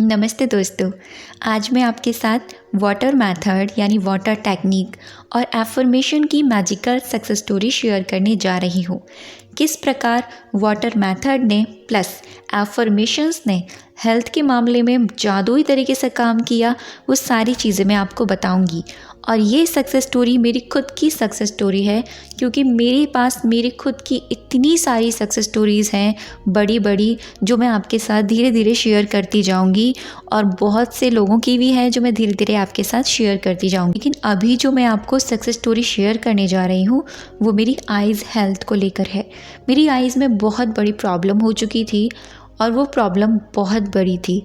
नमस्ते दोस्तों। आज मैं आपके साथ वाटर मेथड यानी वाटर टेक्निक और एफर्मेशन की मैजिकल सक्सेस स्टोरी शेयर करने जा रही हूँ। किस प्रकार वाटर मेथड ने प्लस एफर्मेशंस ने हेल्थ के मामले में जादुई तरीके से काम किया, वो सारी चीज़ें मैं आपको बताऊंगी। और ये सक्सेस स्टोरी मेरी खुद की सक्सेस स्टोरी है, क्योंकि मेरे पास मेरी खुद की इतनी सारी सक्सेस स्टोरीज़ हैं बड़ी बड़ी, जो मैं आपके साथ धीरे धीरे शेयर करती जाऊंगी। और बहुत से लोगों की भी है जो मैं धीरे धीरे आपके साथ शेयर करती जाऊंगी। लेकिन अभी जो मैं आपको सक्सेस स्टोरी शेयर करने जा रही हूँ वो मेरी आइज़ हेल्थ को लेकर है। मेरी आइज़ में बहुत बड़ी प्रॉब्लम हो चुकी थी और वो प्रॉब्लम बहुत बड़ी थी।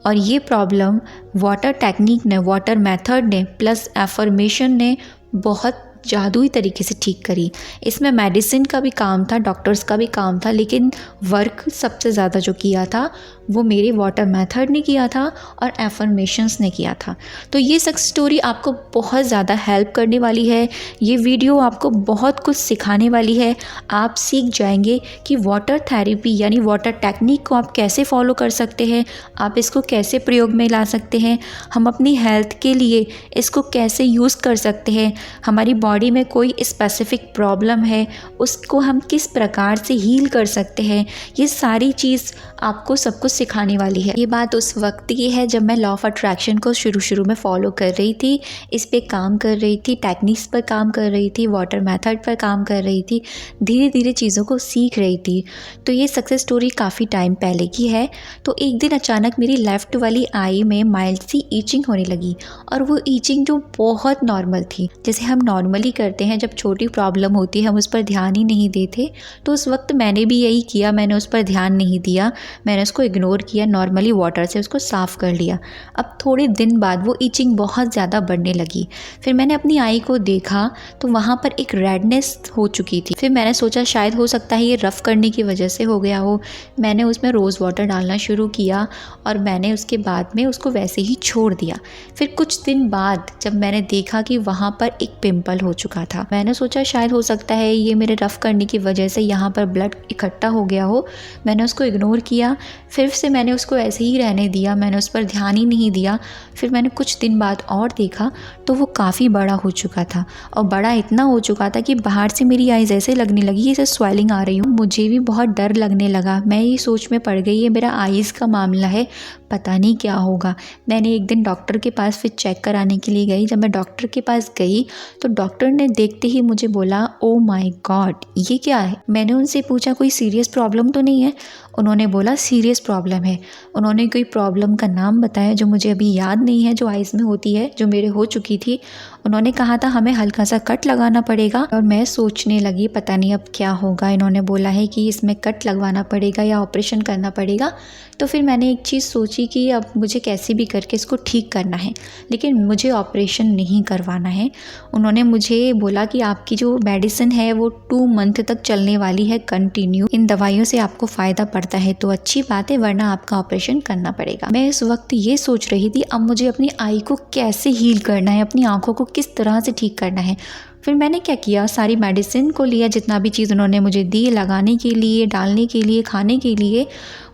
और ये प्रॉब्लम वाटर टेक्निक ने, वाटर मेथड ने प्लस एफर्मेशन ने बहुत जादुई तरीके से ठीक करी। इसमें मेडिसिन का भी काम था, डॉक्टर्स का भी काम था, लेकिन वर्क सबसे ज़्यादा जो किया था वो मेरे वाटर मेथड ने किया था और एफर्मेशंस ने किया था। तो ये सक्सेस स्टोरी आपको बहुत ज़्यादा हेल्प करने वाली है। ये वीडियो आपको बहुत कुछ सिखाने वाली है। आप सीख जाएंगे कि वाटर थेरेपी यानी वाटर टेक्निक को आप कैसे फॉलो कर सकते हैं, आप इसको कैसे प्रयोग में ला सकते हैं, हम अपनी हेल्थ के लिए इसको कैसे यूज़ कर सकते हैं, हमारी बॉडी में कोई स्पेसिफिक प्रॉब्लम है उसको हम किस प्रकार से हील कर सकते हैं। ये सारी चीज़ आपको सब कुछ सिखाने वाली है। ये बात उस वक्त की है जब मैं लॉ ऑफ अट्रैक्शन को शुरू में फॉलो कर रही थी, इस पे काम कर रही थी, टेक्निक्स पर काम कर रही थी, वाटर मेथड पर काम कर रही थी, धीरे धीरे चीज़ों को सीख रही थी। तो ये सक्सेस स्टोरी काफ़ी टाइम पहले की है। तो एक दिन अचानक मेरी लेफ़्ट वाली आई में माइल्ड सी ईचिंग होने लगी, और वो ईचिंग जो बहुत नॉर्मल थी, जैसे हम नॉर्मली करते हैं जब छोटी प्रॉब्लम होती है, हम उस पर ध्यान ही नहीं देते। तो उस वक्त मैंने भी यही किया, मैंने उस पर ध्यान नहीं दिया, मैंने उसको इग्नोर किया, नॉर्मली वाटर से उसको साफ़ कर लिया। अब थोड़े दिन बाद वो ईचिंग बहुत ज़्यादा बढ़ने लगी। फिर मैंने अपनी आई को देखा तो वहाँ पर एक रेडनेस हो चुकी थी। फिर मैंने सोचा शायद हो सकता है ये रफ़ करने की वजह से हो गया हो। मैंने उसमें रोज़ वाटर डालना शुरू किया और मैंने उसके बाद में उसको वैसे ही छोड़ दिया। फिर कुछ दिन बाद जब मैंने देखा कि वहाँ पर एक पिंपल हो चुका था, मैंने सोचा शायद हो सकता है ये मेरे रफ़ करने की वजह से यहाँ पर ब्लड इकट्ठा हो गया हो। मैंने उसको इग्नोर किया, फिर से मैंने उसको ऐसे ही रहने दिया, मैंने उस पर ध्यान ही नहीं दिया। फिर मैंने कुछ दिन बाद और देखा तो वो काफ़ी बड़ा हो चुका था, और बड़ा इतना हो चुका था कि बाहर से मेरी आइज़ ऐसे लगने लगी जैसे स्वेलिंग आ रही हूँ। मुझे भी बहुत डर लगने लगा। मैं ये सोच में पड़ गई ये मेरा आइज़ का मामला है, पता नहीं क्या होगा। मैंने एक दिन डॉक्टर के पास फिर चेक कराने के लिए गई। जब मैं डॉक्टर के पास गई तो डॉक्टर ने देखते ही मुझे बोला, ओ माय गॉड ये क्या है। मैंने उनसे पूछा कोई सीरियस प्रॉब्लम तो नहीं है। उन्होंने बोला सीरियस प्रॉब्लम है। उन्होंने कोई प्रॉब्लम का नाम बताया जो मुझे अभी याद नहीं है, जो आइज़ में होती है, जो मेरे हो चुकी थी। उन्होंने कहा था हमें हल्का सा कट लगाना पड़ेगा, और मैं सोचने लगी पता नहीं अब क्या होगा। इन्होंने बोला है कि इसमें कट लगवाना पड़ेगा या ऑपरेशन करना पड़ेगा। तो फिर मैंने एक चीज़ सोची कि अब मुझे कैसे भी करके इसको ठीक करना है, लेकिन मुझे ऑपरेशन नहीं करवाना है। उन्होंने मुझे बोला कि आपकी जो मेडिसिन है वो 2 मंथ तक चलने वाली है कंटिन्यू, इन दवाइयों से आपको फ़ायदा पड़ता है तो अच्छी बात है, वरना आपका ऑपरेशन करना पड़ेगा। मैं इस वक्त ये सोच रही थी अब मुझे अपनी आई को कैसे हील करना है, अपनी आँखों को किस तरह से ठीक करना है। फिर मैंने क्या किया, सारी मेडिसिन को लिया, जितना भी चीज़ उन्होंने मुझे दी लगाने के लिए, डालने के लिए, खाने के लिए,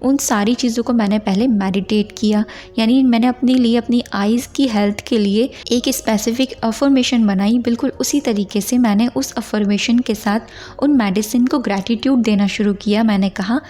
उन सारी चीज़ों को मैंने पहले मेडिटेट किया। यानी मैंने अपने लिए, अपनी आइज़ की हेल्थ के लिए एक स्पेसिफिक अफर्मेशन बनाई। बिल्कुल उसी तरीके से मैंने उस अफर्मेशन के साथ उन मेडिसिन को ग्रैटिट्यूड देना शुरू किया। मैंने कहा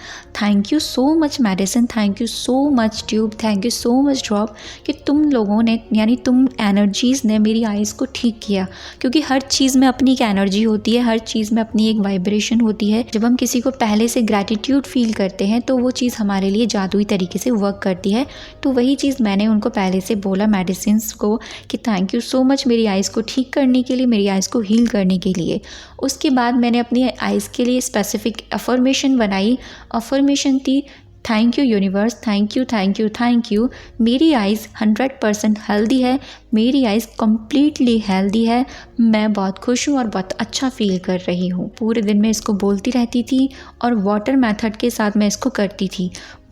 thank you so much medicine, thank you so much tube, thank you so much drop, कि तुम लोगों ने यानी तुम एनर्जीज़ ने मेरी आइज़ को ठीक किया। क्योंकि हर चीज़ में अपनी एक एनर्जी होती है, हर चीज़ में अपनी एक वाइब्रेशन होती है। जब हम किसी को पहले से ग्रैटिट्यूड फील करते हैं तो वो चीज़ हमारे लिए जादुई तरीके से वर्क करती है। तो वही चीज़ मैंने उनको पहले से बोला मेडिसिन्स को कि थैंक यू सो मच मेरी आइज़ को ठीक करने के लिए, मेरी आइज़ को हील करने के लिए। उसके बाद मैंने अपनी आइज़ के लिए स्पेसिफिक अफर्मेशन बनाई। अफर्मेशन थी thank you universe, thank you thank you thank you, मेरी आइज़ 100% हेल्दी है, मेरी आइज़ कम्प्लीटली हेल्दी है, मैं बहुत खुश हूँ और बहुत अच्छा फील कर रही हूँ। पूरे दिन में इसको बोलती रहती थी और वाटर मेथड के साथ मैं इसको करती थी।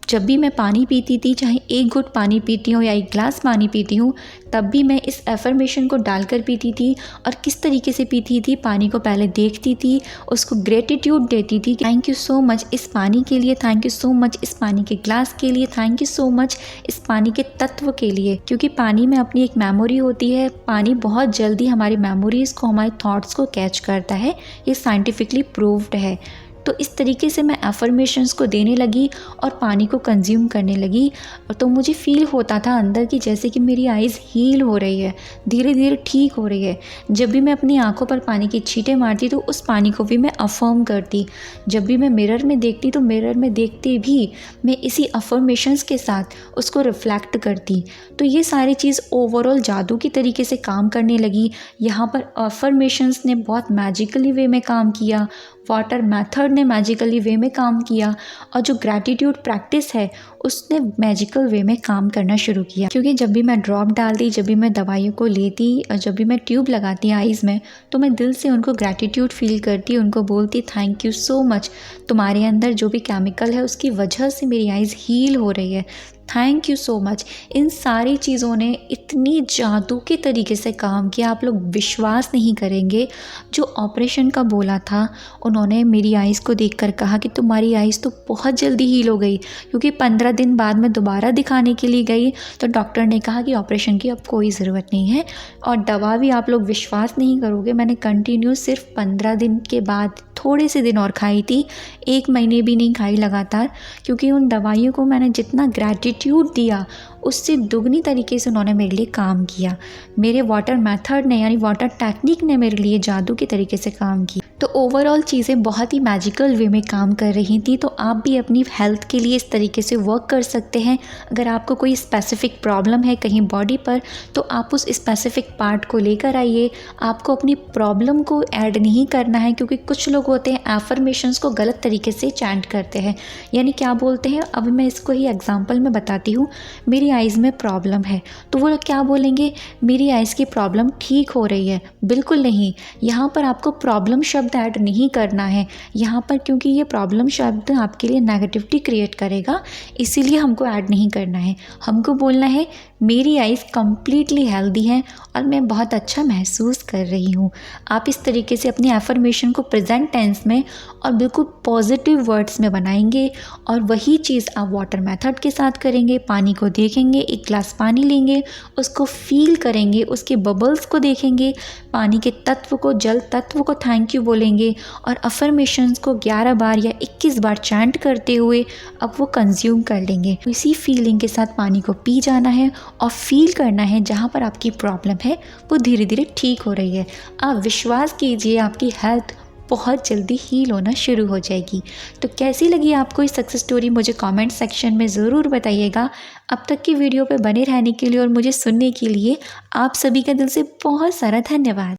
जब भी मैं पानी पीती थी, चाहे एक घुट पानी पीती हूँ या एक ग्लास पानी पीती हूँ, तब भी मैं इस अफ़र्मेशन को डालकर पीती थी। और किस तरीके से पीती थी, पानी को पहले देखती थी, उसको ग्रेटिट्यूड देती थी कि थैंक यू सो मच इस पानी के लिए, थैंक यू सो मच इस पानी के ग्लास के लिए, थैंक यू सो मच इस पानी के तत्व के लिए। क्योंकि पानी में अपनी एक मेमोरी होती है, पानी बहुत जल्दी हमारी मेमोरीज़ को, हमारे थॉट्स को कैच करता है, ये साइंटिफिकली प्रूव्ड है। तो इस तरीके से मैं अफ़र्मेशंस को देने लगी और पानी को कंज्यूम करने लगी। और तो मुझे फ़ील होता था अंदर की जैसे कि मेरी आइज़ हील हो रही है, धीरे धीरे ठीक हो रही है। जब भी मैं अपनी आंखों पर पानी की छींटें मारती तो उस पानी को भी मैं अफ़र्म करती। जब भी मैं मिरर में देखती तो मिरर में देखते भी मैं इसी अफ़र्मेशंस के साथ उसको रिफ़्लेक्ट करती। तो ये सारी चीज़ ओवरऑल जादू की तरीके से काम करने लगी। यहाँ पर अफ़र्मेशंस ने बहुत मैजिकली वे में काम किया, वाटर मेथड ने मैजिकली वे में काम किया, और जो ग्रैटिट्यूड प्रैक्टिस है उसने मैजिकल वे में काम करना शुरू किया। क्योंकि जब भी मैं ड्रॉप डालती, जब भी मैं दवाइयों को लेती और जब भी मैं ट्यूब लगाती आइज़ में, तो मैं दिल से उनको ग्रैटिट्यूड फील करती, उनको बोलती थैंक यू सो मच, तुम्हारे अंदर जो भी केमिकल है उसकी वजह से मेरी आइज़ हील हो रही है, थैंक यू सो मच। इन सारी चीज़ों ने इतनी जादू के तरीके से काम किया, आप लोग विश्वास नहीं करेंगे। जो ऑपरेशन का बोला था, उन्होंने मेरी आइज़ को देखकर कहा कि तुम्हारी आइज़ तो बहुत जल्दी हील हो गई। क्योंकि 15 दिन बाद मैं दोबारा दिखाने के लिए गई तो डॉक्टर ने कहा कि ऑपरेशन की अब कोई ज़रूरत नहीं है। और दवा भी आप लोग विश्वास नहीं करोगे, मैंने कंटिन्यू सिर्फ 15 दिन के बाद थोड़े से दिन और खाई थी, 1 महीने भी नहीं खाई लगातार। क्योंकि उन दवाइयों को मैंने जितना ग्रैटिट्यूड दिया उससे दुगनी तरीके से उन्होंने मेरे लिए काम किया। मेरे वाटर मेथड ने यानी वाटर टेक्निक ने मेरे लिए जादू के तरीके से काम किया। तो ओवरऑल चीज़ें बहुत ही मैजिकल वे में काम कर रही थी। तो आप भी अपनी हेल्थ के लिए इस तरीके से वर्क कर सकते हैं। अगर आपको कोई स्पेसिफिक प्रॉब्लम है कहीं बॉडी पर, तो आप उस स्पेसिफिक पार्ट को लेकर आइए। आपको अपनी प्रॉब्लम को ऐड नहीं करना है, क्योंकि कुछ लोग होते हैं एफर्मेशंस को गलत तरीके से चैंट करते हैं। यानी क्या बोलते हैं, अब मैं इसको ही एग्जांपल में बताती हूँ। मेरी आइज़ में प्रॉब्लम है तो वो लोग क्या बोलेंगे, मेरी आइज़ की प्रॉब्लम ठीक हो रही है। बिल्कुल नहीं, यहाँ पर आपको प्रॉब्लम शब्द ऐड नहीं करना है यहाँ पर, क्योंकि ये प्रॉब्लम शब्द आपके लिए नेगेटिविटी क्रिएट करेगा, इसीलिए हमको ऐड नहीं करना है। हमको बोलना है मेरी आइज़ कम्प्लीटली हेल्दी हैं और मैं बहुत अच्छा महसूस कर रही हूँ। आप इस तरीके से अपनी एफर्मेशन को प्रेजेंट टेंस में और बिल्कुल पॉजिटिव वर्ड्स में बनाएंगे, और वही चीज़ आप वाटर मेथड के साथ करेंगे। पानी को देखेंगे, एक ग्लास पानी लेंगे, उसको फील करेंगे, उसके बबल्स को देखेंगे, पानी के तत्व को, जल तत्व को थैंक यू बोलेंगे, और अफर्मेशंस को 11 बार या 21 बार चैंट करते हुए अब वो कंज्यूम कर लेंगे। इसी फीलिंग के साथ पानी को पी जाना है और फील करना है जहाँ पर आपकी प्रॉब्लम है वो धीरे धीरे ठीक हो रही है। आप विश्वास कीजिए, आपकी हेल्थ बहुत जल्दी हील होना शुरू हो जाएगी। तो कैसी लगी आपको ये सक्सेस स्टोरी, मुझे कमेंट सेक्शन में ज़रूर बताइएगा। अब तक की वीडियो पे बने रहने के लिए और मुझे सुनने के लिए आप सभी का दिल से बहुत सारा धन्यवाद।